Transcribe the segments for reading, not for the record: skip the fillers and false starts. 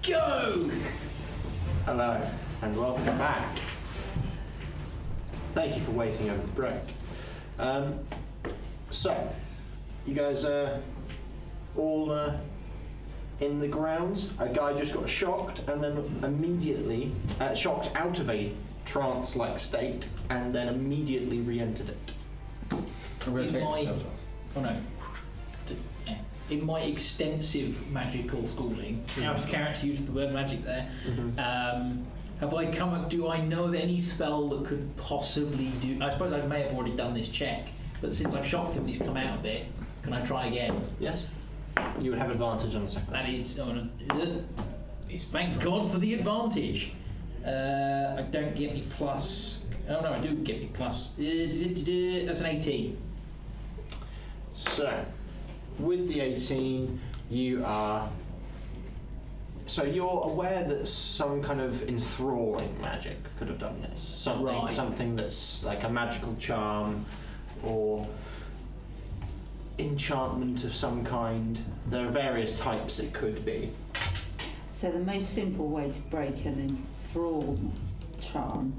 Go! Hello, and welcome back. Thank you for waiting over the break. So, you guys are all in the grounds. A guy just got shocked and then immediately shocked out of a trance-like state and then immediately re-entered it. In my extensive magical schooling, out of character use of the word magic there, have I come up, do I know of any spell that could possibly do, I suppose I may have already done this check, but since I've shocked him and he's come out of it, can I try again? Yes. You would have advantage on the second. That is, thank God for the advantage. I don't get any plus, oh no I do get any plus, that's an 18. So, with the 18, you are... So you're aware that some kind of enthralling magic could have done this. Something that's like a magical charm or enchantment of some kind. There are various types it could be. So the most simple way to break an enthrall charm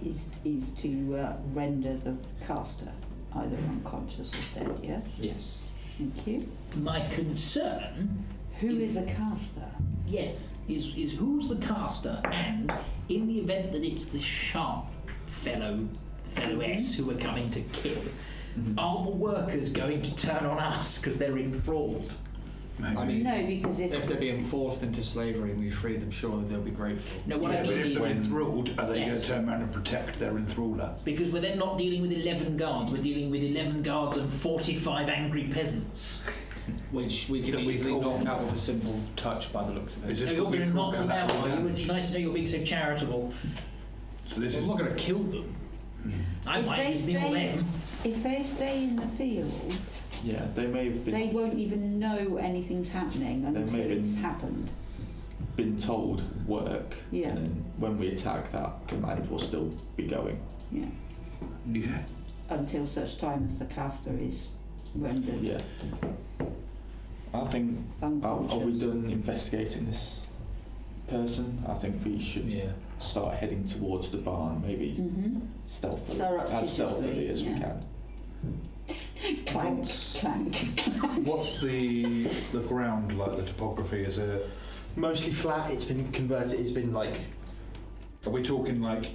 is to render the caster either unconscious or dead, yes? Yes. Thank you. My concern... Who is a caster? Yes, is who's the caster, and in the event that it's the sharp fellowess who are coming to kill, are the workers going to turn on us because they're enthralled? I mean, no, because if they're being forced into slavery and we free them, surely they'll be grateful. No, what I mean but if is... they're enthralled, are they going to turn around and protect their enthralled? Because we're then not dealing with 11 guards, we're dealing with 11 guards and 45 angry peasants. Which we can easily knock out with a simple touch by the looks of it. Is this You're what we going to call knock them out, collateral are you? It's damage? nice to know you're being so charitable. So this I'm is not going to kill them. I If might they just nibble stay- them. if they stay in the fields, Yeah, they may have they won't even know anything's happening may until have it's been- happened. been told work, Yeah. and then when we attack, that command will still be going. Yeah. yeah. Until such time as the caster is rendered Yeah. I think, are unconscious. we done investigating this person? I think we should start heading towards the barn, maybe stealthily, as stealthily as we yeah. can. Clank, What's- clank. What's the ground like? The topography is it? Mostly flat. It's been converted. It's been like... Are we talking like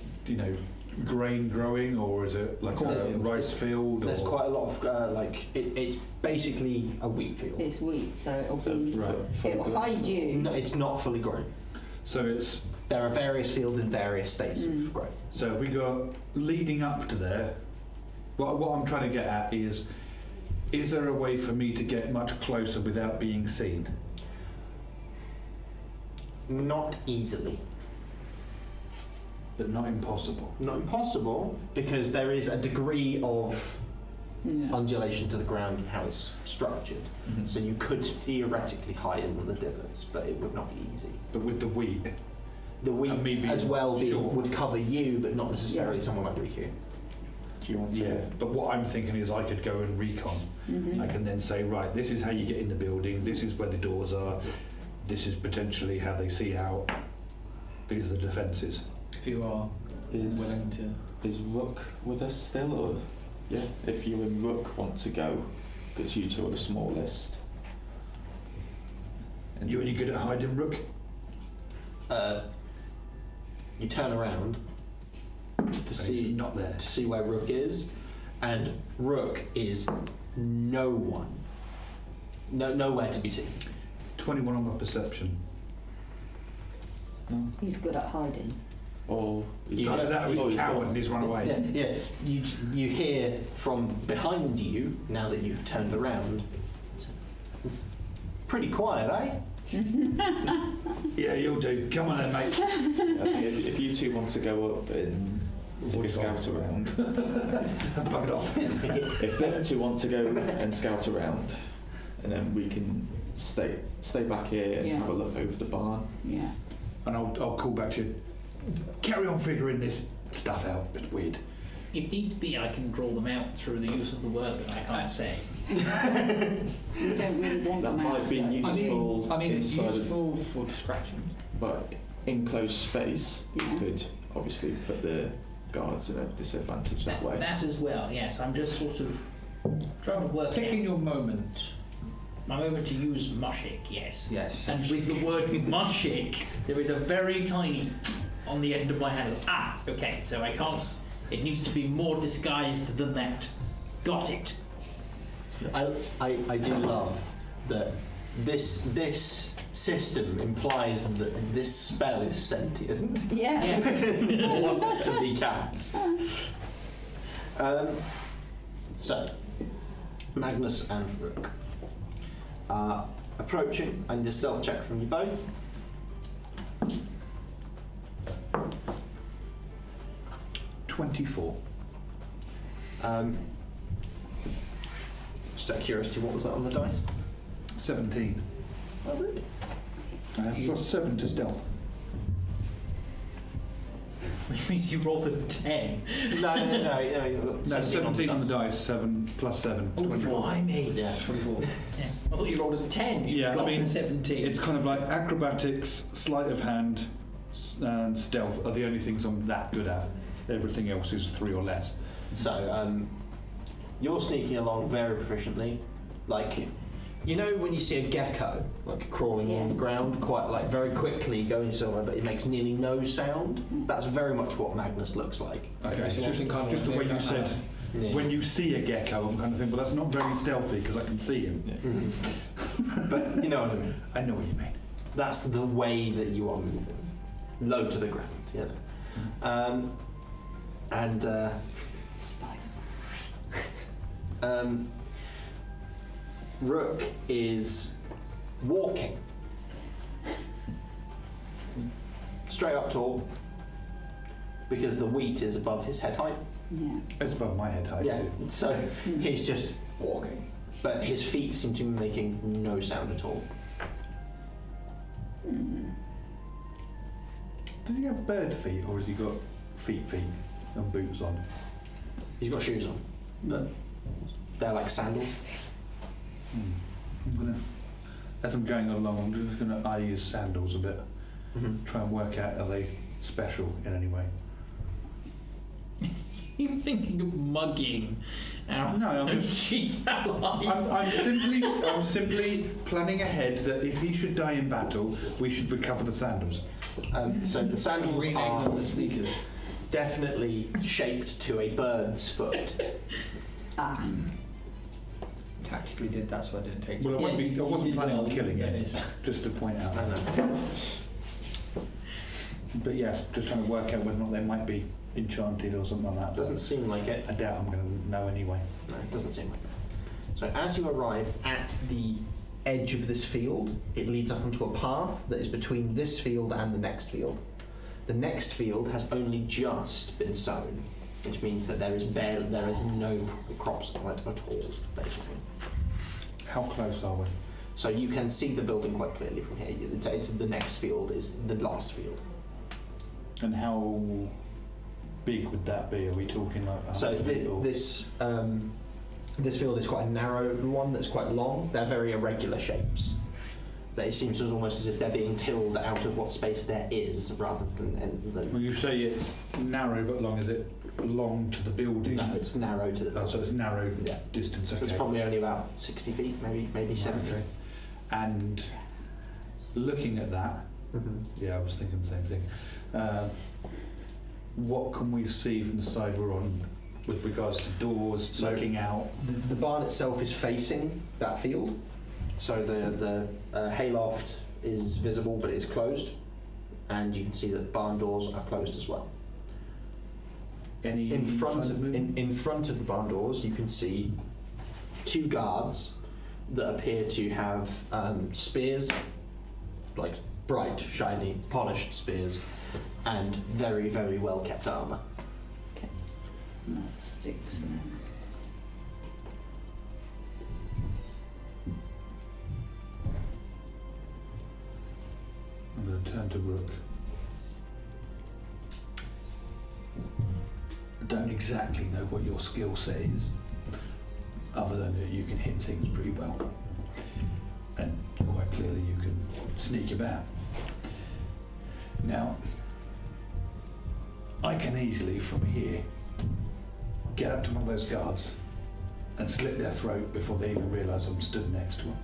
grain growing, or is it like a Cornfield. rice field? There's or? quite a lot of it's basically a wheat field. It's wheat, so it'll So be. It'll hide you. No, it's not fully grown. So it's There are various fields in various states of growth. so we got leading up to there. What I'm trying to get at is there a way for me to get much closer without being seen? Not easily. But not impossible. Not impossible, because there is a degree of Yeah. undulation to the ground and how it's structured. So you could theoretically hide in the divots, but it would not be easy. But with the wheat, The wheat And me being as well short. would cover you, but not necessarily someone like Rhi-koo. Do you want to? yeah. But what I'm thinking is I could go and recon. I can then say, right, this is how you get in the building. This is where the doors are. This is potentially how they see out. These are the defences. If you are willing to. Is Rook with us still, or yeah? If you and Rook want to go, because you two are the smallest. And You any good at hiding, Rook? You turn around to He's see not there. where Rook is, and Rook is no one. Nowhere to be seen. 21 on my perception. No. He's good at hiding. Or You- Either that or he's Oh, a he's coward gone. and he's run away. Yeah. You hear from behind you now that you've turned around. Pretty quiet, eh? Yeah, you'll do. Come on then, mate. I think if you two want to go up and take a scout around, Bug it off. if them two want to go and scout around, and then we can stay back here and Yeah. have a look over the barn. Yeah. And I'll call back to you. Carry on figuring this stuff out. It's weird. If need be, I can draw them out through the use of the word that I can't say. You don't really want That them out. might be useful. I mean, it's inside useful for distraction. But enclosed space, Yeah. you could obviously put the guards at a disadvantage that way. That as well, yes. I'm just sort of trying to work Picking out your moment. my moment to use mushik, yes. Yes. And with the word mushik, there is a very tiny on the end of my hand. Ah, okay, so I can't. It needs to be more disguised than that. Got it. I do love that this system implies that this spell is sentient. Yeah. Yes. It wants to be cast. So, Magnus and Rook are approaching. I need a stealth check from you both. $24. Just out of curiosity, what was that on the dice? 17. Oh, really? I have +7 to stealth. Which means you rolled a 10. No. No, 17 on the dice, 7 plus 7, 24. Blimey. Yeah. 24. Yeah. I thought you rolled a 10. You Yeah, got I mean, a 17. It's kind of like acrobatics, sleight of hand, and stealth are the only things I'm that good at. Everything else is 3 or less. So, you're sneaking along very proficiently. Like, you know when you see a gecko, like crawling on the ground, quite like very quickly going somewhere, but it makes nearly no sound? That's very much what Magnus looks like. Okay, so just, kind of just the like way you that said, Yeah. when you see a gecko, I'm kind of thinking, well, that's not very stealthy because I can see him. Mhm. But you know what I mean. I know what you mean. That's the way that you are moving, low to the ground, you know. Spider. Rook is walking straight up tall because the wheat is above his head height. Yeah. It's above my head height. Yeah, so he's just walking, but his feet seem to be making no sound at all. Does he have bird feet or has he got feet and boots on? He's got shoes on, but they're like sandals. I'm gonna, as I'm going along, I'm just gonna eye his sandals a bit. Try and work out, are they special in any way? You're thinking of mugging our No, I'm just- chief ally. I'm simply planning ahead that if he should die in battle, we should recover the sandals. So the sandals Rename are them the sneakers. definitely shaped to a bird's foot. Ah. Tactically did that, so I didn't take Well, it. I wasn't planning on killing Yeah, him, it is. just to point out. I know. But yeah, just trying to work out whether or not they might be enchanted or something like that. Doesn't seem like it. I doubt I'm going to know anyway. No, it doesn't seem like it. So as you arrive at the edge of this field, it leads up onto a path that is between this field and the next field. The next field has only just been sown, which means that there is no crops on it at all, basically. How close are we? So you can see the building quite clearly from here. It's the next field is the last field. And how big would that be? Are we talking like 100 So feet or- this field is quite a narrow one that's quite long. They're very irregular shapes. It seems almost as if they're being tilled out of what space there is, rather than When you say it's narrow but long, is it long to the building? no, it's narrow to the. Oh, so it's narrow Yeah. distance. So Okay. it's probably only about 60 feet, maybe 70. Okay. And looking at that, Mhm. yeah, I was thinking the same thing. What can we see from the side we're on with regards to doors, So- looking out? The barn itself is facing that field, so the hayloft is visible, but it is closed, and you can see that the barn doors are closed as well. Any In front signs of movement? in front of the barn doors, you can see two guards that appear to have spears, like bright, shiny, polished spears, and very, very well kept armor. That sticks then. I'm going to turn to Rook. I don't exactly know what your skill set is, other than that you can hit things pretty well. sneak about. Now, I can easily, from here, get up to one of those guards and slit their throat before they even realise I'm stood next to them.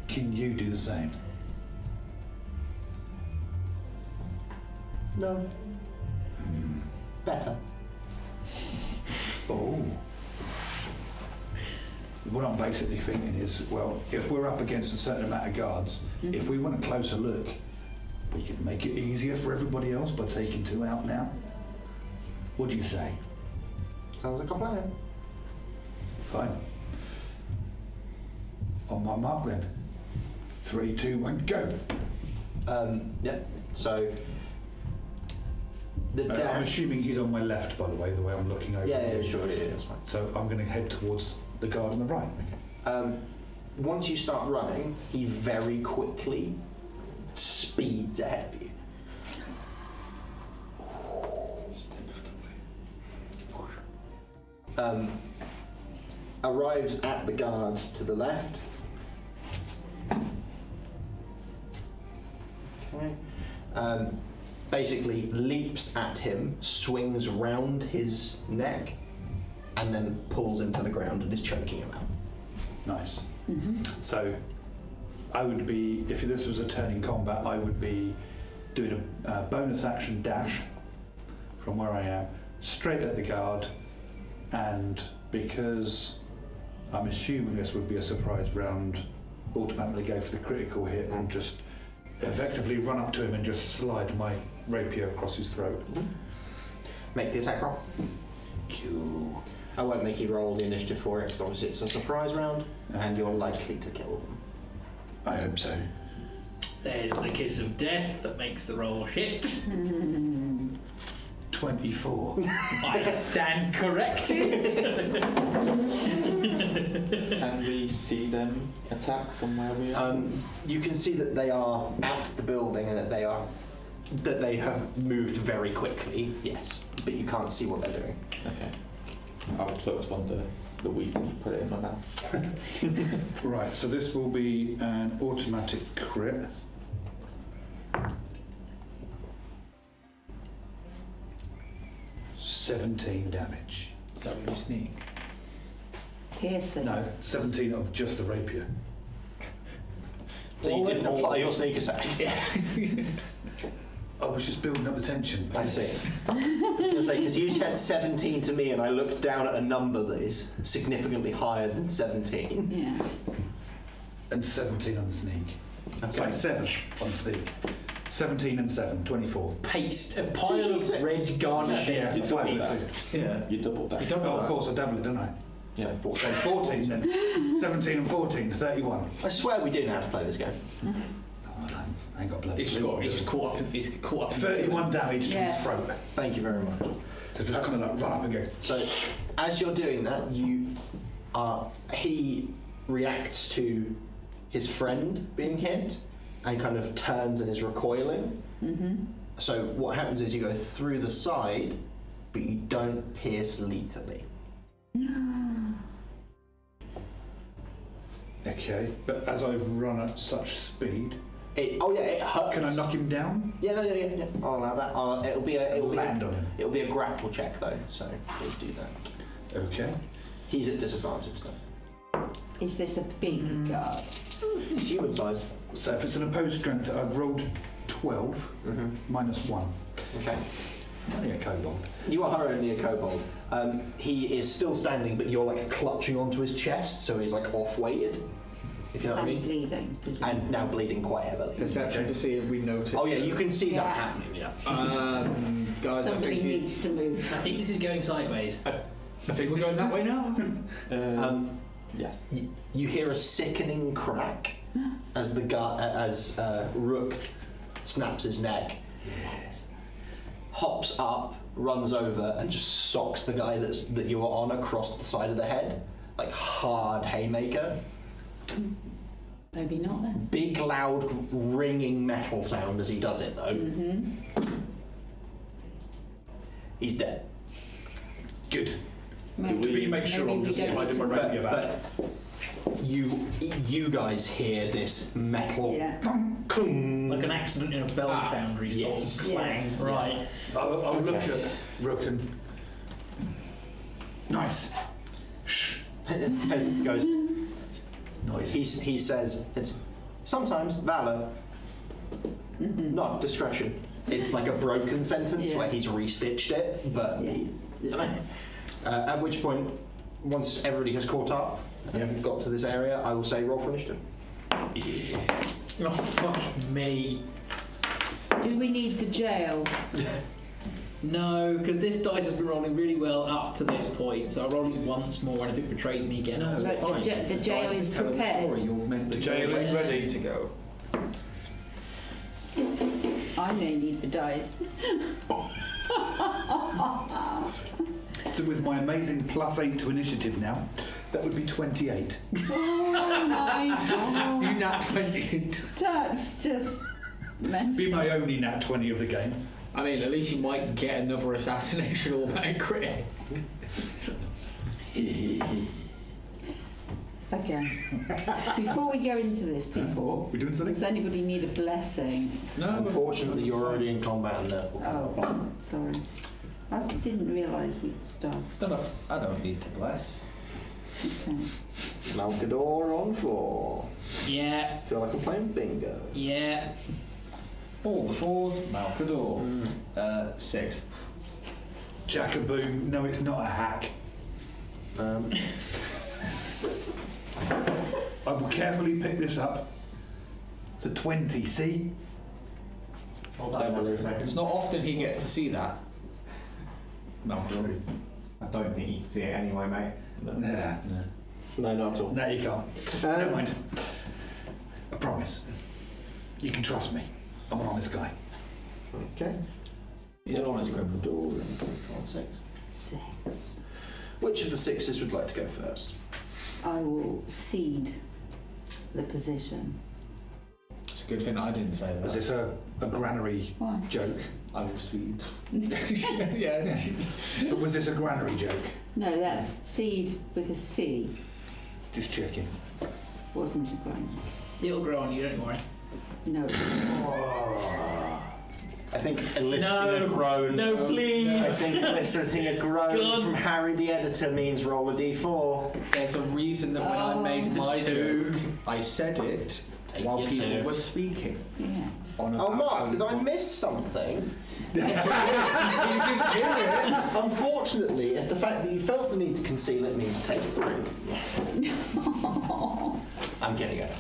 Can you do the same? No. Better. Oh. What I'm basically thinking is, well, if we're up against a certain amount of guards, if we want a closer look, we could make it easier for everybody else by taking 2 out now. What do you say? Sounds like a plan. Fine. On my mark then. 3, 2, 1, go. Yep. So the I'm dash. assuming he's on my left, by the way I'm looking over. Yeah, sure. Yeah, that's fine. So I'm going to head towards the guard on the right. Once you start running, he very quickly speeds ahead of you. Arrives at the guard to the left. Okay. Basically leaps at him, swings round his neck, and then pulls him to the ground and is choking him out. Nice. So I would be, if this was a turn in combat, I would be doing a bonus action dash from where I am, straight at the guard, and because I'm assuming this would be a surprise round, automatically go for the critical hit and just effectively run up to him and just slide my rapier across his throat. Make the attack roll. Cool. I won't make you roll the initiative for it, because obviously it's a surprise round, and you're likely to kill them. I hope so. There's the kiss of death that makes the roll shit. 24. I stand corrected. Can we see them attack from where we are? You can see that they are at the building and that they have moved very quickly, yes, but you can't see what they're doing. Okay. I'll pluck one the wheat and put it in my mouth. Right, so this will be an automatic crit. $17 damage. Is that when you sneak? Piercing. No, 17 of just the rapier. So you didn't apply your sneak attack. I was just building up the tension. I see. I was going to say, because you said 17 to me and I looked down at a number that is significantly higher than 17. Yeah. And 17 on the sneak. Okay. Sorry, 7 on the sneak. 17 and 7, 24. Paste, a pile of red garnish. Yeah, You double that. Points. Yeah. You double that. You double Oh, that. of course, I double it, don't I? Yeah. So 14 then. 17 and 14, 31. I swear we do know how to play this game. Oh, I ain't got bloody It's clue. just caught up. It's caught up. 31 damage to Yeah. his throat. Thank you very much. So just kind of like run up and go. So, as you're doing that, he reacts to his friend being hit and kind of turns and is recoiling. So what happens is you go through the side, but you don't pierce lethally. Okay, but as I've run at such speed, It hurts. can I knock him down? Yeah, yeah. I'll allow that. It'll be Land on him. It'll be a grapple check though, so please do that. Okay. He's at disadvantage though. Is this a big guard? He's human sized. So if it's an opposed strength, I've rolled 12 minus 1. Okay. Only a kobold. You are only a kobold. He is still standing, but you're like clutching onto his chest, so he's like off-weighted. If you know what I And mean. bleeding. presumably. And now bleeding quite heavily. Perception to see if we notice. Oh yeah, you can see that Yeah. happening. Yeah. Guys, Somebody I think needs to move. I think this is going sideways. I think we're going that way now. Yes. You hear a sickening crack as Rook snaps his neck, hops up, runs over, and just socks the guy that you were on across the side of the head, like hard haymaker. Maybe not then. Big, loud, ringing metal sound as he does it, though. He's dead. Good. Maybe, Did we make sure I'm maybe we just don't sliding need my to- rapier back? But you guys hear this metal Yeah. clunk. Like an accident in a bell foundry sort yes. of clang. Yeah. Right. I'll look at Rook and... Nice. Shh. goes. Noise. He says it's sometimes valor, not discretion. It's like a broken sentence Yeah. where he's restitched it, but Yeah. at which point, once everybody has caught up and got to this area, I will say roll for initiative. Oh, fuck me. Do we need the jail? No, because this dice has been rolling really well up to this point, so I'll roll it once more, and if it betrays me again, No, I'll But fine. the jail dice is telling the prepared. story. You're meant The to jail go is where ready. you need to go. I may need the dice. So with my amazing +8 to initiative now, that would be 28. Oh my god. You nat 20. That's just mental. Be my only nat 20 of the game. I mean, at least you might get another assassination automatic crit. Okay. Before we go into this, people, We doing something? does anybody need a blessing? No, Unfortunately, you're already in combat and therefore. Oh, sorry. I didn't realise we'd start. I don't need to bless. Okay. Malcador on 4. yeah, Feel like I'm playing bingo. yeah. All the fours, Malcador. 6. Jackaboom. No, it's not a hack. I will carefully pick this up. It's a 20, see? Hold on a second. It's not often he gets to see that. True. I don't think you can see it anyway, mate. Nah. No, not at all. No, you can't. Never mind. I promise. You can trust me. I'm an honest guy. Okay. He's an honest criminal. Door and 6. 6. Which of the 6s would like to go first? I will cede the position. It's a good thing I didn't say that. Was this a granary Why? joke? I will cede. Yeah. But was this a granary joke? No, that's cede with a C. Just checking. Wasn't a grammar. It'll grow on you, don't worry. No. I think eliciting a groan. No, I please. think eliciting a groan God. from Harry the editor means roll a d4. There's a reason that when I made my joke, I said it while your people two. were speaking. Yeah. On Oh, about Mark, did I miss something? you didn't hear it. Unfortunately, the fact that you felt the need to conceal it means take 3. I'm getting it.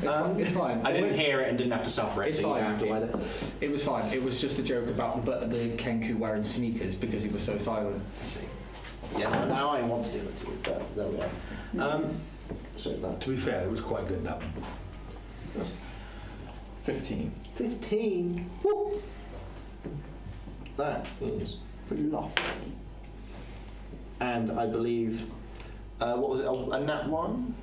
It's fine. I didn't hear it and didn't have to suffer it. It's so you fine. don't have to wear that. It was fine. It was just a joke about the Kenku wearing sneakers because he was so silent. I see. Yeah, now I want to do it to you, but there we are. So that To be fair, it was quite good, that one. 15. 15. Woo. That is pretty Lofty. And I believe, what was it? A nat 1?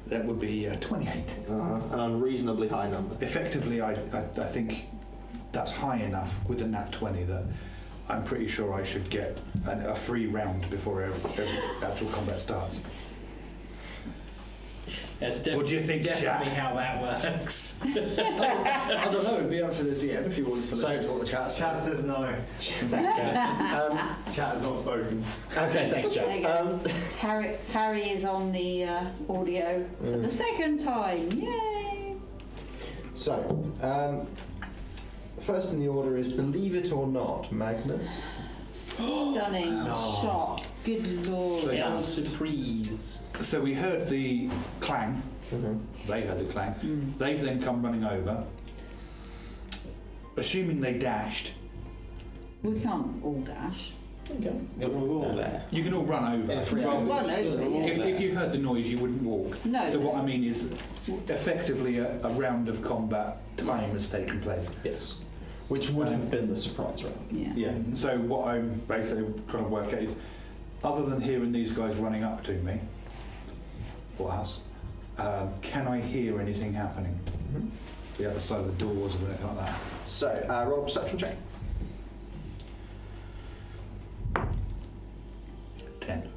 That would be 28. An unreasonably high number. Effectively, I think that's high enough with a nat 20 that I'm pretty sure I should get a free round before every actual combat starts. That's What do you think, definitely Jack? how that works. I don't know. It'd be up to the DM if he wants to listen to what the chat says. Chat says no. Thanks, Jack. Chat has not spoken. Okay, thanks, Jack. There you go. Harry is on the audio for the second time. Yay! So, first in the order is Believe It or Not, Magnus. Stunning shot. Good lord. El surprise. So we heard the clang. They heard the clang. They've then come running over. Assuming they dashed, We can't all dash. Okay. We're all there. you can all run over. Yeah, free Rather- Run over, yeah. if you heard the noise, you wouldn't walk. No. So what I mean is, effectively, a round of combat time has taken place. Yes. Which would have been the surprise round. Yeah. Yeah. So what I'm basically trying to work out is, other than hearing these guys running up to me, or us, can I hear anything happening? The other side of the doors or anything like that? So, roll a perception check. 10.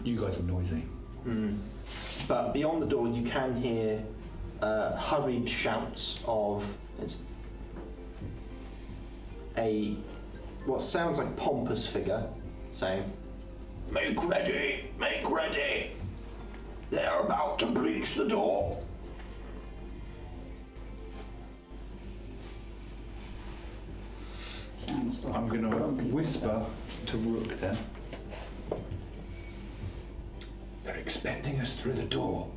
You guys are noisy. But beyond the door, you can hear hurried shouts of what sounds like pompous figure saying, "Make ready! Make ready! They're about to breach the door." Sounds like I'm going to grumpy whisper to Rook then. They're expecting us through the door.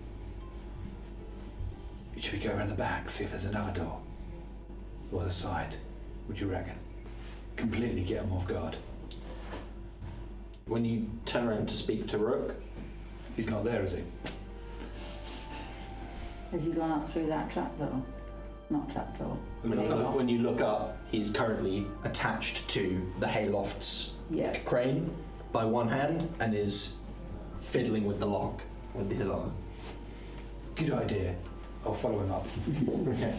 Should we go around the back, see if there's another door? Or the side? What do you reckon? Completely get them off guard. When you turn around to speak to Rook, He's not there, is he? Has he gone up through that trapdoor? Not trapdoor. when you look up, he's currently attached to the hayloft's Yeah. crane by one hand and is fiddling with the lock with his other. Good idea. I'll follow him up. Okay.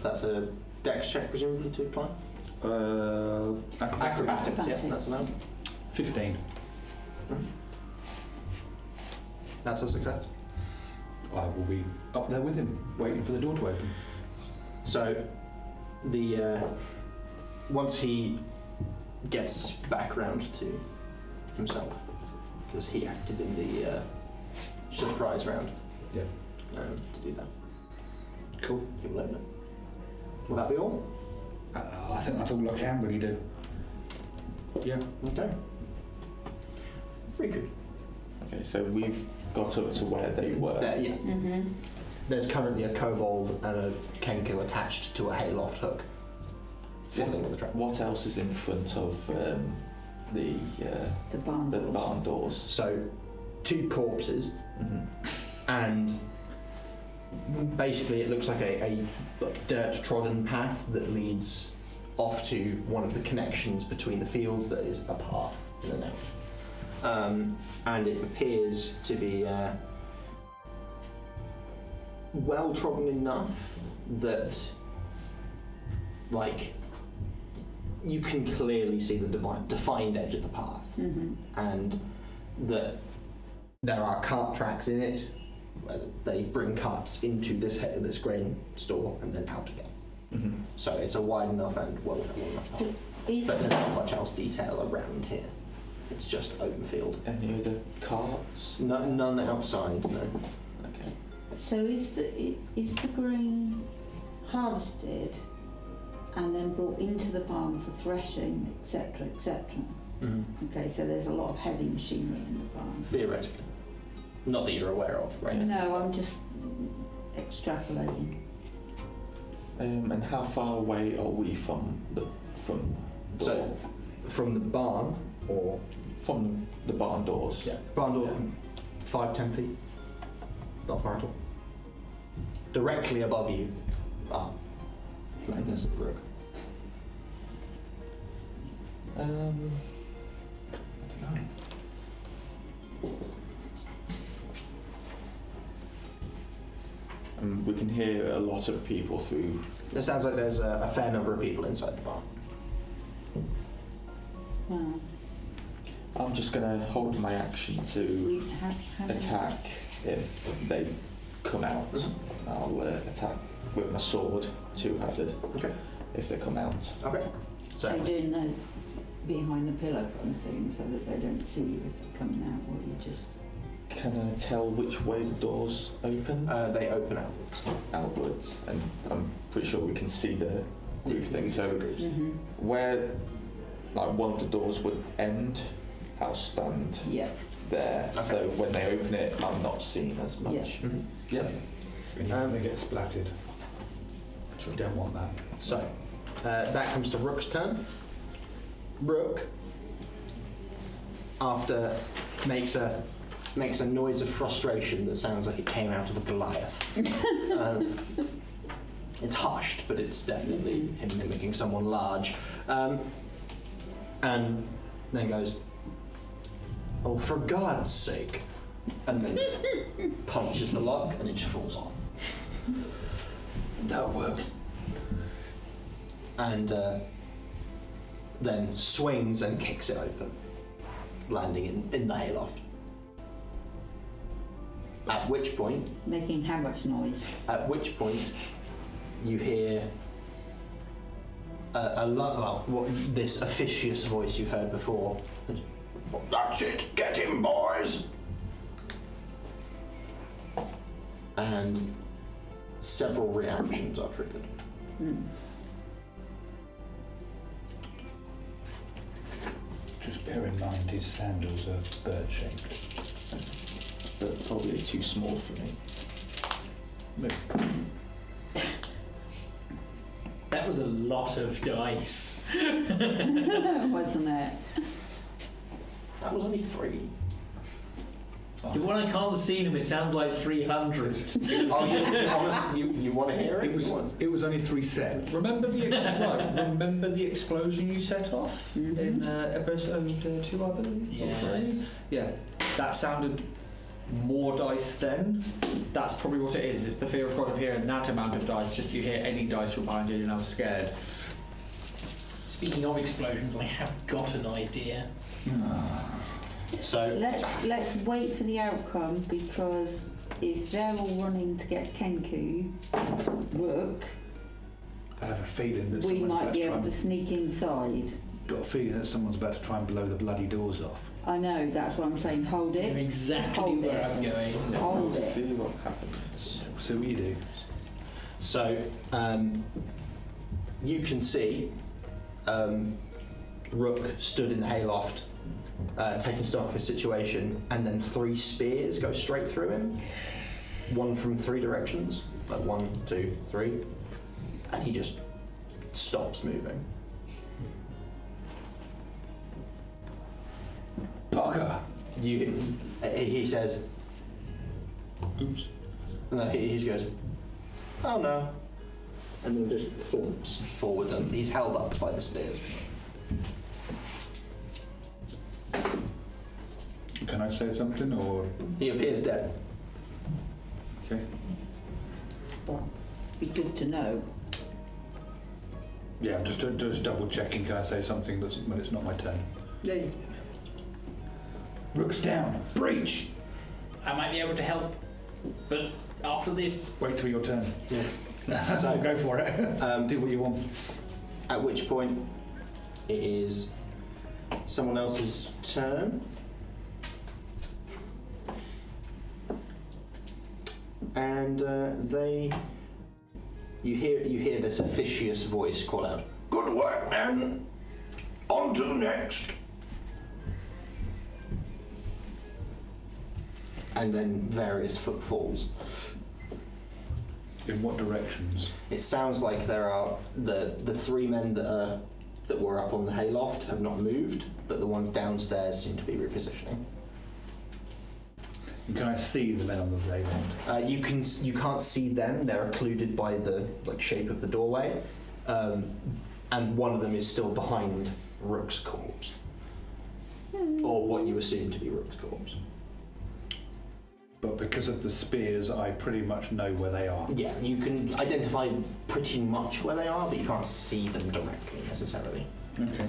That's a dex check, presumably, to climb? Acrobatics. Yeah, that's allowed. 15. That's a success. I will be up there with him, waiting for the door to open. So, once he gets back round to himself, because he acted in the surprise round. Yeah. To do that. Cool. He will open it. Will that be all? I think that's all I can really do. Yeah. Okay. rhi-koo. Okay, so we've got up to where they were. Yeah. Mm-hmm. There's currently a kobold and a kenku attached to a hayloft hook, fiddling with the trap. What else is in front of the barn the doors. barn doors? So, 2 corpses, and basically it looks like a dirt trodden path that leads off to one of the connections between the fields that is a path in and out. And it appears to be well trodden enough that, like, you can clearly see the defined edge of the path, and that there are cart tracks in it where they bring carts into this grain store and then out again. So it's a wide enough and well enough path. But there's not much else detail around here. It's just open field. Any other carts? None outside, no. Okay. So is the grain harvested and then brought into the barn for threshing, etc., etc.? Okay, so there's a lot of heavy machinery in the barn. Theoretically. Not that you're aware of, right? No, I'm just extrapolating. And how far away are we from the So, from the barn, or from the barn doors? barn door, 5-10 feet. Not far at all. Directly above you are Magnus and Rook. I don't know. We can hear a lot of people through. It sounds like there's a fair number of people inside the barn. Well, I'm just going to hold my action to we have attack if they come out. I'll attack with my sword, 2-handed, Okay. if they come out. Okay. So, I'm doing the behind the pillow kind of thing so that they don't see you if they're coming out, or you just... Can I tell which way the doors open? they open out. Outwards, and I'm pretty sure we can see the roof thing. So Mm-hmm. where, like, one of the doors would end, I'll stand Yeah. there. Okay. So when they open it, I'm not seen as much. Yeah. And you're going to get splatted. You don't want that. So, that comes to Rook's turn. Rook, after makes a noise of frustration that sounds like it came out of a Goliath. It's hushed, but it's definitely him mimicking someone large. And then goes, "Oh, for God's sake!" And then punches the lock, and it just falls off. That'll work. And then swings and kicks it open, landing in the hayloft. At which point, Making how much noise? You hear this officious voice you heard before. That's it, get him, boys! And several reactions are triggered. Just bear in mind his sandals are bird-shaped. But probably too small for me. That was a lot of dice. Wasn't it? That was only 3. When I can't see them, it sounds like 300. You want to hear it? It was only 3 sets. Remember the explosion you set off in episode 2, I believe? Yes. Yeah, that sounded more dice then. That's probably what it is. It's the fear of God appearing that amount of dice. Just you hear any dice from behind you, you're now scared. Speaking of explosions, I have got an idea. So Let's wait for the outcome, because if they're all running to get Kenku, Rook, I have a feeling that we someone's might about be to try able to and, sneak inside. got a feeling that someone's about to try and blow the bloody doors off. I know, that's what I'm saying. Hold I know it. exactly Hold where it. I'm going. Hold We'll it. see what happens. We'll see what you do. So, you can see Rook stood in the hayloft, taking stock of his situation, and then 3 spears go straight through him. 1 from 3 directions, like 1, 2, 3, and he just stops moving. Bugger! He says, "Oops," and then he just goes, "Oh no," and then just thumps forwards, and he's held up by the spears. Can I say something, or...? He appears dead. Okay. Well, be good to know. Yeah, I'm just double checking. Can I say something when it's not my turn? Yeah. Rook's down. Breach! I might be able to help, but after this. Wait till your turn. Yeah. So go for it. Do what you want. At which point, it is someone else's turn. And you hear this officious voice call out, "Good work, men! On to the next!" And then various footfalls. In what directions? It sounds like there are the 3 men that were up on the hayloft have not moved, but the ones downstairs seem to be repositioning. And can I see the men on the hayloft? You can't see them. They're occluded by the shape of the doorway, and one of them is still behind Rook's corpse, or what you assume to be Rook's corpse. But because of the spears, I pretty much know where they are. Yeah, you can identify pretty much where they are, but you can't see them directly necessarily. Okay.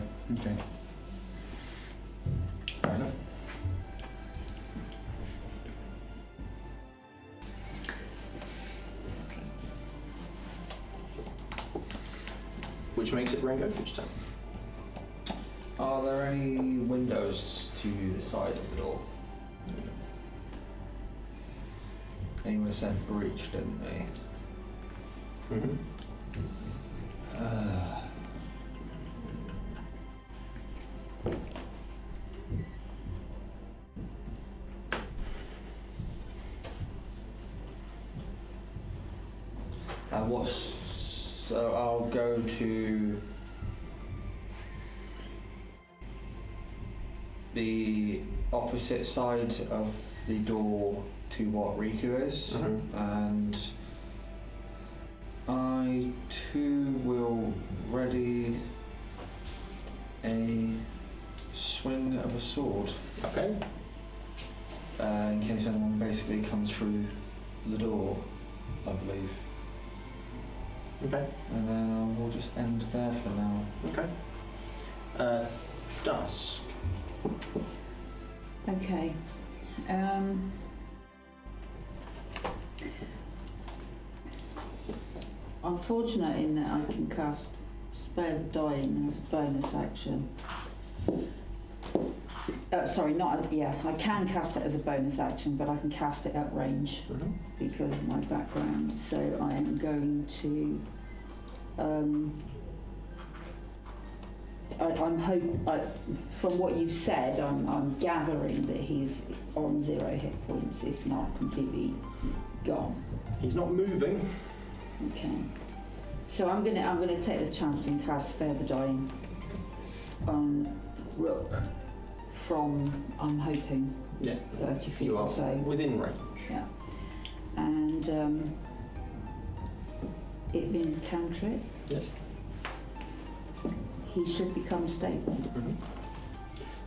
Fair enough. Which makes it Rangoku's turn. Are there any windows to the side of the door? Anyone said breach, didn't they? Mm-hmm. So I'll go to the opposite side of the door to what rhi-koo is, and I too will ready a swing of a sword. Okay. In case anyone basically comes through the door, I believe. Okay. And then we'll just end there for now. Okay. Dusk. Okay. I'm fortunate in that I can cast Spare the Dying as a bonus action. Sorry, I can cast it as a bonus action, but I can cast it at range because of my background. So I am going to. From what you've said, I'm gathering that he's on 0 hit points, if not completely gone. He's not moving. Okay. So I'm gonna take the chance and cast Spare the Dying on Rook from, I'm hoping, 30 feet You or are so. within range. Yeah. And it being a cantrip, Yes. he should become stable.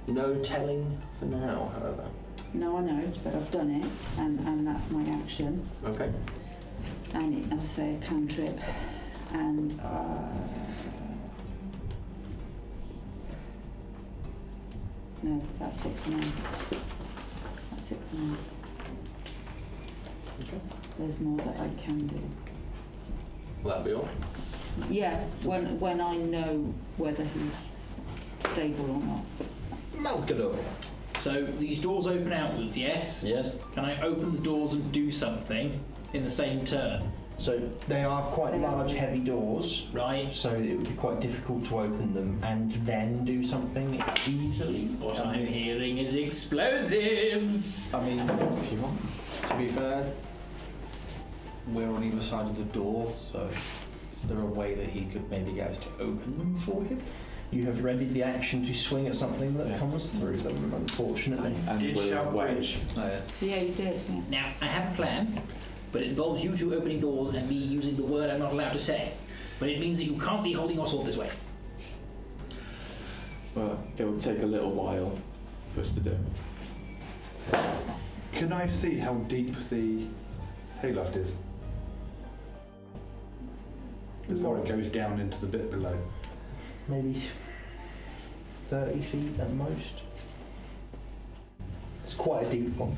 No telling for now, however. No, I know, but I've done it, and that's my action. Okay. And it, as I say, a cantrip, and no, that's it for now. That's it for now. Okay. There's more that I can do. Will that be all? Yeah, when I know whether he's stable or not. Malkador. So these doors open outwards, yes? Yes. Can I open the doors and do something in the same turn? So they are quite large, heavy doors, Right? so it would be quite difficult to open them and then do something easily. What I'm hearing is explosives! I mean, if you want. To be fair, we're on either side of the door, so is there a way that he could maybe get us to open them for him? You have readied the action to swing at something that Yeah. comes through them, unfortunately. And Did we're shout wedge. bridge. Yeah, you did. Yeah. Now, I have a plan, but it involves you two opening doors and me using the word I'm not allowed to say. But it means that you can't be holding your sword this way. Well, it will take a little while for us to do. Can I see how deep the hayloft is? Before it goes down into the bit below. Maybe 30 feet at most. It's quite a deep one.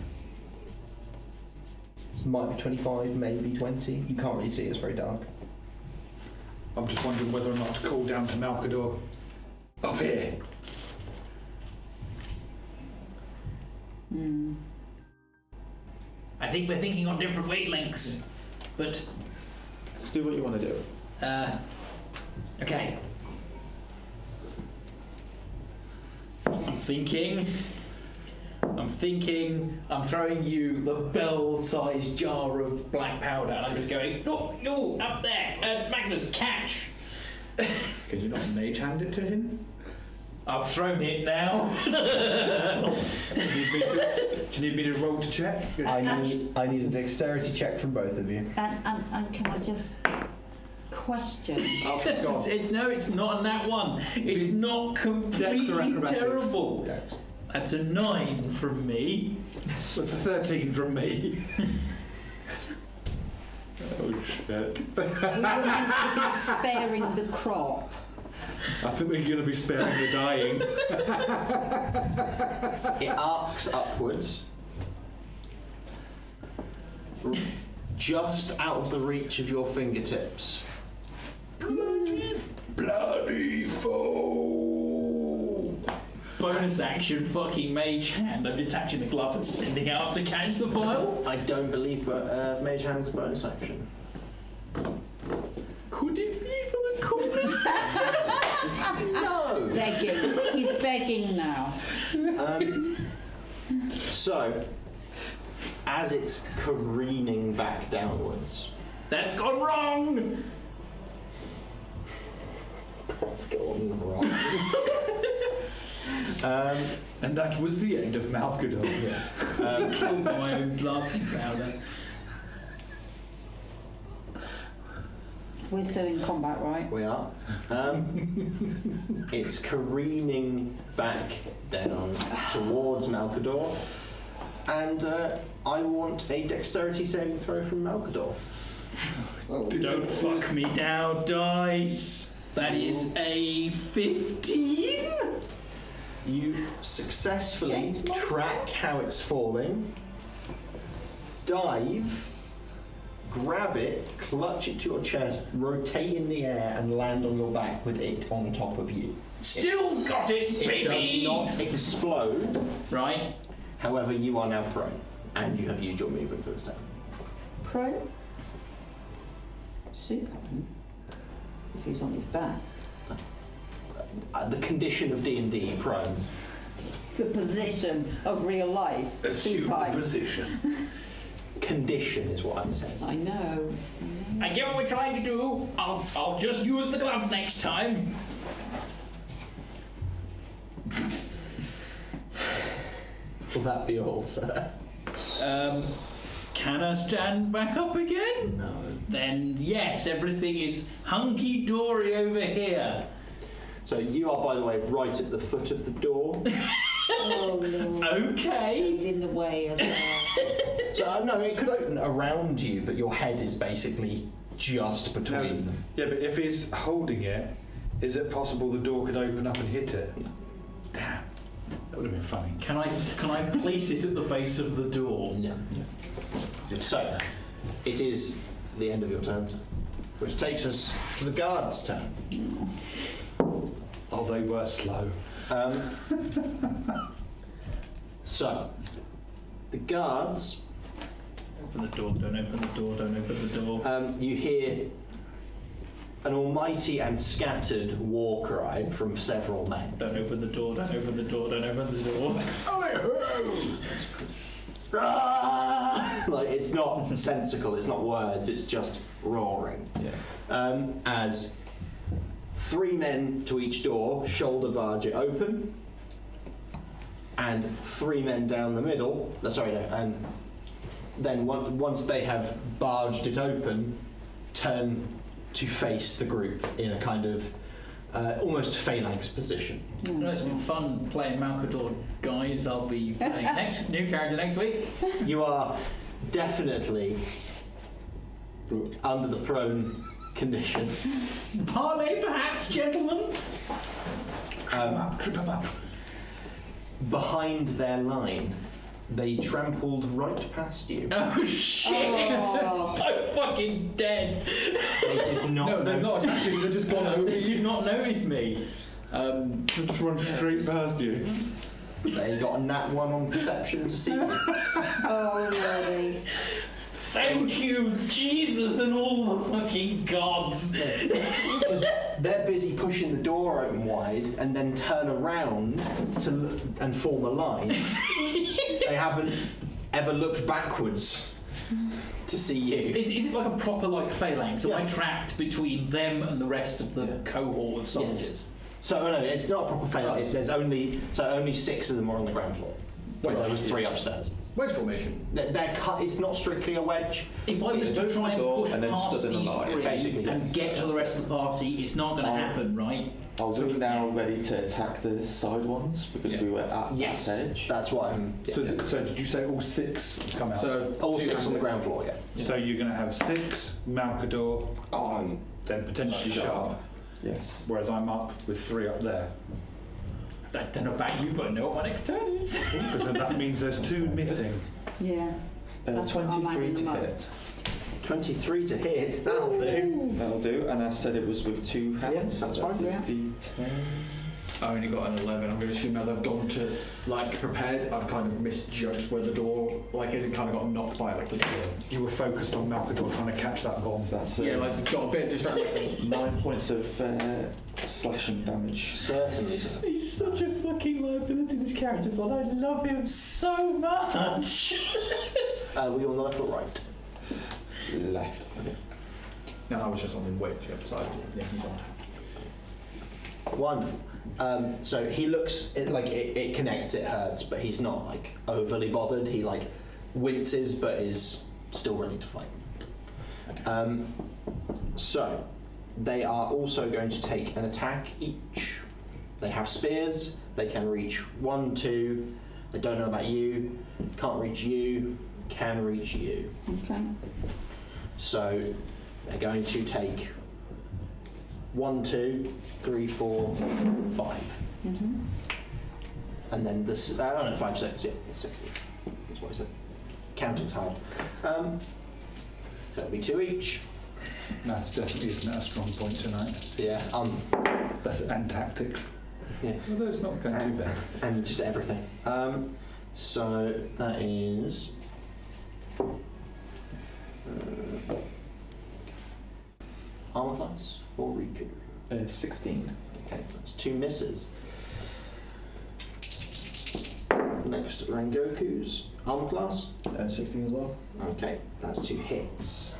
It might be 25, maybe 20. You can't really see, it's very dark. I'm just wondering whether or not to call down to Malkador up here. I think we're thinking on different wavelengths. But, Let's do what you want to do. okay. I'm throwing you the bell-sized jar of black powder, and I'm just going, no, up there, Magnus, catch! Could you not mage hand it to him? I've thrown it now. Do you need me to roll to check? I need a dexterity check from both of you. And can I just question? Oh, for God. No, it's not on that one. It's not Dex or completely acrobatics? terrible. Dex. That's a 9 from me. That's a 13 from me. Oh shit. We were meant to be sparing the crop. I think we're going to be sparing the dying. It arcs upwards, just out of the reach of your fingertips. Bloody fool! Bonus action, fucking mage hand. I'm detaching the glove and sending it out to catch the vial. I don't believe, but Mage Hand's a bonus action. Could it be for the coolness factor? No! Begging. He's begging now. So, as it's careening back downwards, That's gone wrong. what's going wrong? And that was the end of Malkador. Killed by my own blasting powder. We're still in combat, right? We are. It's careening back down towards Malkador, and I want a dexterity saving throw from Malkador. Don't fuck me down, dice. That is a 15. You successfully James Bond. track how it's falling, dive, grab it, clutch it to your chest, rotate in the air, and land on your back with it on top of you. Still got it, It baby. does not explode. Right. However, you are now prone, and you have used your movement for this time. Pro. Super. If he's on his back. The condition of D&D, prone. The position of real life. Supine. position. Condition is what I'm saying. I know. I get what we're trying to do. I'll just use the glove next time. Will that be all, sir? Can I stand back up again? No. Then yes, everything is hunky-dory over here. So you are, by the way, right at the foot of the door. Oh, Lord. Okay. He's in the way as well. So no, it could open around you, but your head is basically just between them. Yeah, but if he's holding it, is it possible the door could open up and hit it? Damn. That would have been funny. Can I place it at the base of the door? No. So, it is the end of your turn, sir, which takes us to the guard's turn. Oh, they were slow. So, the guards, Open the door, don't open the door, don't open the door. you hear an almighty and scattered war cry from several men. Don't open the door, don't open the door, don't open the door. Like, it's not sensical, it's not words, it's just roaring. Yeah. As 3 men to each door shoulder barge it open, and 3 men down the middle, and then once they have barged it open, turn to face the group in a kind of almost phalanx position. No, it's been fun playing Malcador, guys. I'll be playing new character next week. You are definitely under the prone condition. Parley, perhaps, gentlemen? Trip him up. Behind their line, they trampled right past you. Oh shit! Oh. I'm fucking dead. They did not No, they've notice. not attacked you, they've just gone over you. You've not noticed me. Just run straight past you. They got a nat 1 on perception to see you. Oh, Lordy. Thank you, Jesus and all the fucking gods. They're busy pushing the door open wide and then turn around and form a line. They haven't ever looked backwards to see you. Is it like a proper like phalanx? Am I Yeah. trapped between them and the rest of the Yeah. cohort of soldiers? Yes. So no, it's not a proper phalanx. Right. There's only 6 of them are on the ground floor. Whereas there was 3 upstairs. Wedge formation. It's not strictly a wedge. If I was It's to open try the and door push and then past stood in a these line, 3 basically, and yes. get to the rest of the party, it's not going to happen, right? Are we now ready to attack the side ones because we were at Yes, that edge? that's what I'm. So did you say all 6 come out? So All 2 6 on the handles. ground floor, yeah. So you're going to have 6 Malcador, Oh, then potentially sharp. yes. Whereas I'm up with 3 up there. I don't know about you, but I know what my next turn is. Because then that means there's 2 missing. Yeah. That's what I'm 23 adding to them up. hit. 23 to hit, that'll do. That'll do. And I said it was with 2 hands. Yeah, that's so fine. a Yeah. D10. I only got an 11. I'm going to assume as I've gone to like prepared, I've kind of misjudged where the door like isn't kind of got knocked by like the door. You were focused on Malcador trying to catch that bomb. So that's Yeah, like got a bit distracted. 9 points of slashing damage. Certainly. He's such a fucking liability, this character, but I love him so much. Were you on the left or right? Left. Okay. No, I was just on the wedge the other side. Yeah, he's on. Wonderful. So he looks like it connects, it hurts, but he's not like overly bothered. He like winces, but is still ready to fight. So they are also going to take an attack each. They have spears. They can reach 1, 2. They don't know about you. Can't reach you. Can reach you. Okay. So they're going to take 1, 2, 3, 4, 5. And then this, 5, 6, yeah, it's 6. That's what I said. Counting's hard. So it'll be 2 each. That definitely isn't a strong point tonight. Yeah, And tactics. yeah. Although it's not going too bad. And just everything. So that is. Armor class or rhi-koo? 16. Okay, that's 2 misses. Next, Rengoku's armor class. 16 as well. Okay, that's 2 hits.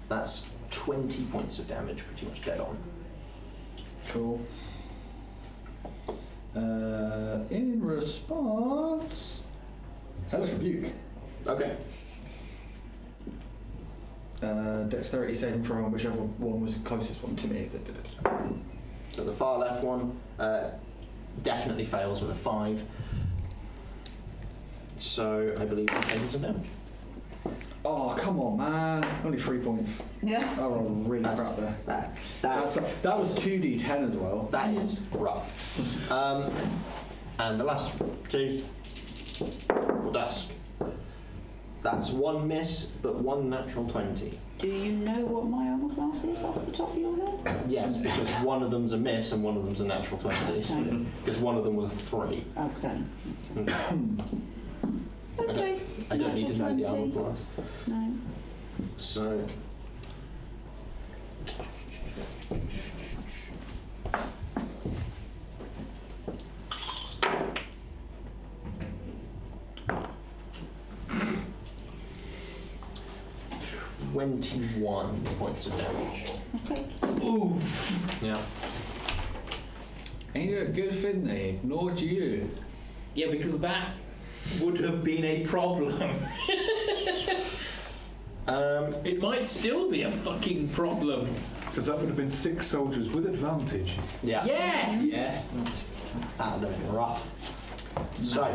That's 20 points of damage, pretty much dead on. Cool. In response, Hellish Rebuke. Okay. Dexterity saving throw on whichever one was the closest one to me that did it. So the far left one definitely fails with a 5. So I believe he's taking some damage. Oh, come on, man. Only 3 points. Yeah. I rolled really crap there. That was 2d10 as well. That is rough. And the last 2, well, dusk. That's 1 miss, but 1 natural 20. Do you know what my armor class is off the top of your head? Yes, because one of them's a miss and one of them's a natural 20. Because one of them was a 3. Okay. Okay. Okay. I don't need to know the Natural armor 20. class. No. So. $21 points of damage. Okay. Oof. Yeah. Ain't it a good thing they ignored you? Yeah, because that would have been a problem. It might still be a fucking problem. Because that would have been 6 soldiers with advantage. Yeah. Yeah. Yeah. That would have been rough. So.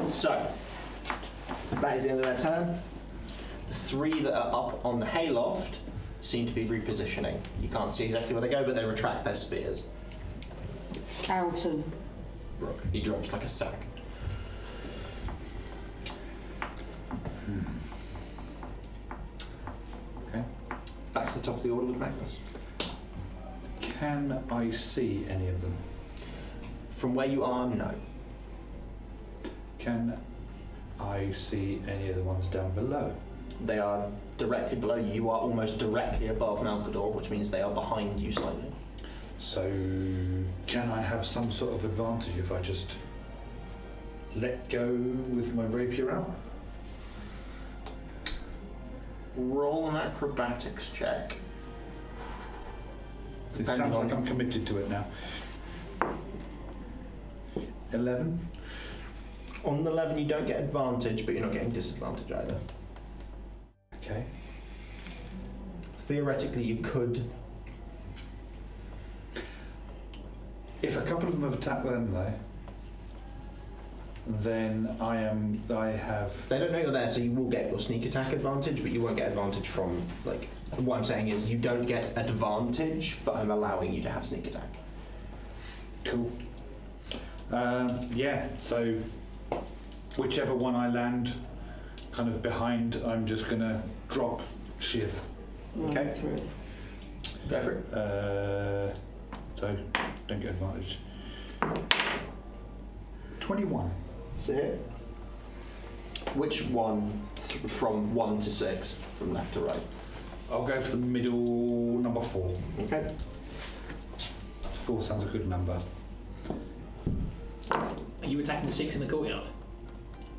So, that is the end of their turn. The 3 that are up on the hayloft seem to be repositioning. You can't see exactly where they go, but they retract their spears. Out of. Look, he drops like a sack. Okay. Back to the top of the order with Magnus. Can I see any of them? From where you are, no. Can I see any of the ones down below? They are directly below you. You are almost directly above Malkador, which means they are behind you slightly. So, can I have some sort of advantage if I just let go with my rapier out? Roll an acrobatics check. It sounds like I'm committed to it now. 11? On the 11 you don't get advantage, but you're not getting disadvantage either. Okay. Theoretically you could. If a couple of them have attacked them though, then I have... They don't know you're there, so you will get your sneak attack advantage, but you won't get advantage from, like, what I'm saying is you don't get advantage, but I'm allowing you to have sneak attack. Cool. Yeah, so whichever one I land kind of behind, I'm just going to drop shiv. Okay. Through. Go for it. So, don't get advantage. 21. That's a hit. Which one from 1 to 6, from left to right? I'll go for the middle, number 4. Okay. 4 sounds a good number. Are you attacking the 6 in the courtyard?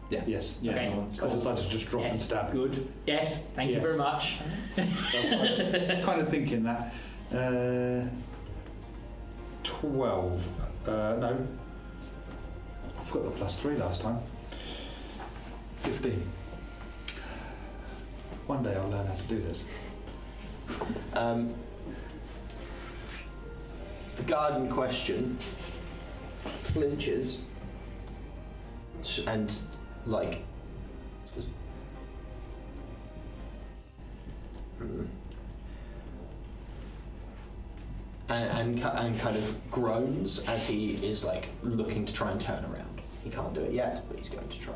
Yeah. Yes. Yeah, Okay. no, it's I cool. decided to just drop and Yes. stab. Good. Yes. Thank you Yes. very much. Kind of thinking that. 12. No. I forgot the +3 last time. 15. One day I'll learn how to do this. the guard in question flinches and like and kind of groans as he is like looking to try and turn around. He can't do it yet, but he's going to try.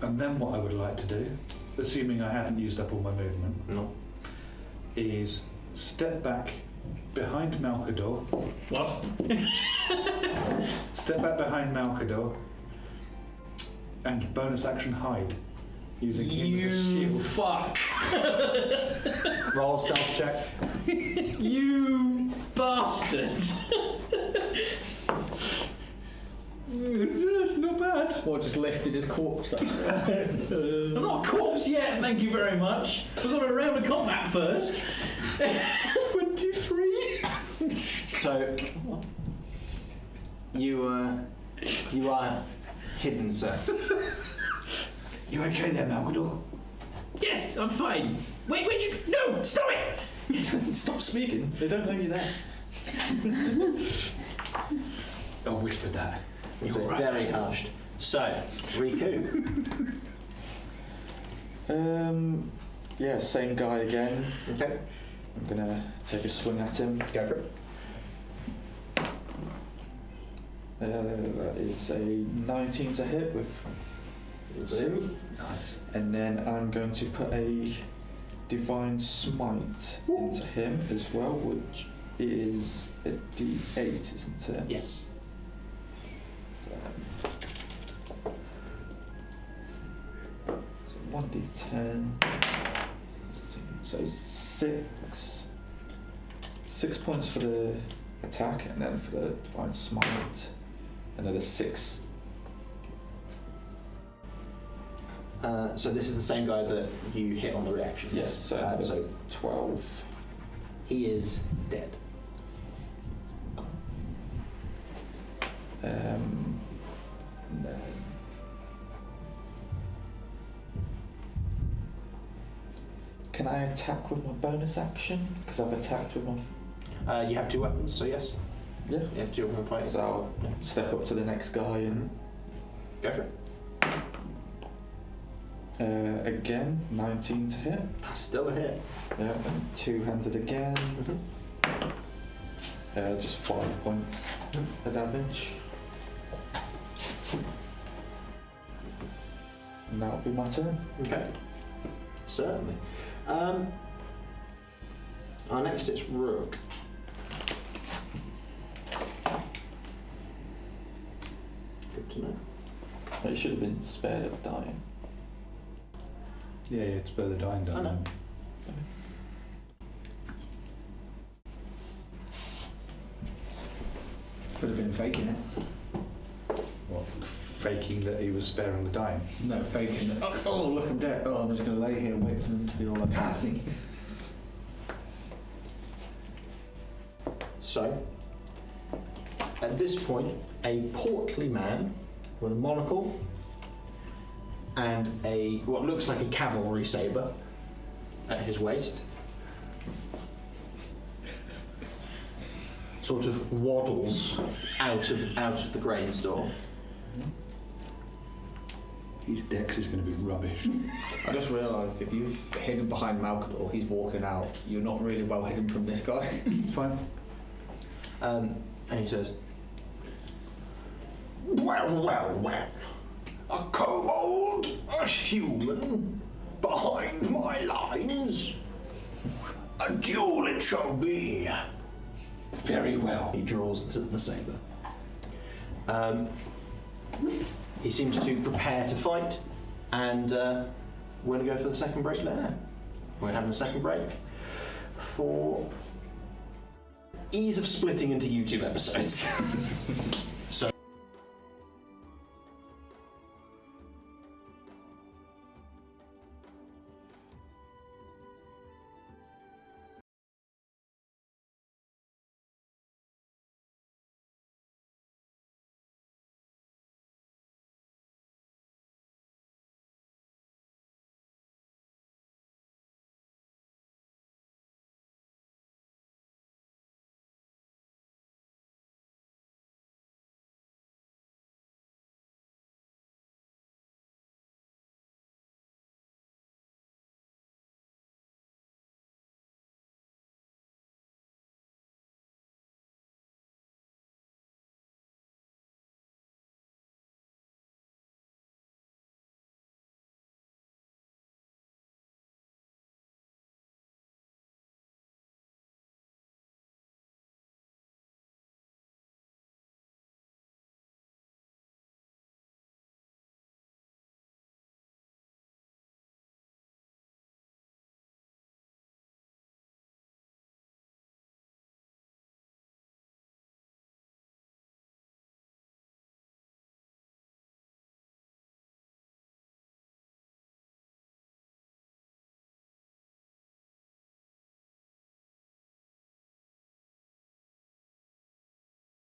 And then what I would like to do, assuming I haven't used up all my movement, No. is step back behind Malkador. What? Step back behind Malkador and bonus action hide, using him as a You shield. fuck! Roll a stealth check. You bastard! That's not bad. Or just lifted his corpse up. I'm not a corpse yet, thank you very much. I've got a round of combat first. 23! So you are hidden, sir. You okay there, Malkador? Yes, I'm fine. Wait, where'd you... No, stop it! Stop speaking. They don't know you're there. I whispered that. It's very hushed. So, rhi-koo. Yeah, same guy again. Okay, I'm gonna take a swing at him. go for it. That is a 19 to hit with 2. Nice. And then I'm going to put a Divine Smite into him as well, which is a D8, isn't it? Yes. So 1d10. So 6 points for the attack, and then for the Divine Smite, another 6. So this is the same guy that you hit on the reaction. Yes, so, So 12. he is dead. And then can I attack with my bonus action? Because I've attacked with my... You have 2 weapons, so yes. Yeah. You have 2 weapons fighting. So I'll step up to the next guy and... Go for it. Again, 19 to hit. That's still a hit. Yeah, and 2-handed again. Just 5 points of damage. And that'll be my turn. Okay. Certainly. Next it's Rook. Good to know. It should have been spared of dying. Yeah, it's better dying I know. down. Could have been faking it. What? Faking that he was sparing the dying. No, faking it. Oh, look, I'm dead. Oh, I'm just going to lay here and wait for them to be all like, passing. So, at this point, a portly man with a monocle and what looks like a cavalry saber at his waist sort of waddles out of the grain store. His dex is going to be rubbish. I just realised if you've hidden behind Malkador, he's walking out. You're not really well hidden from this guy. It's fine. And he says, well, a kobold, a human, behind my lines. A duel it shall be. Very well. He draws the saber. He seems to prepare to fight, and we're going to go for the second break there. We're having a second break for ease of splitting into YouTube episodes.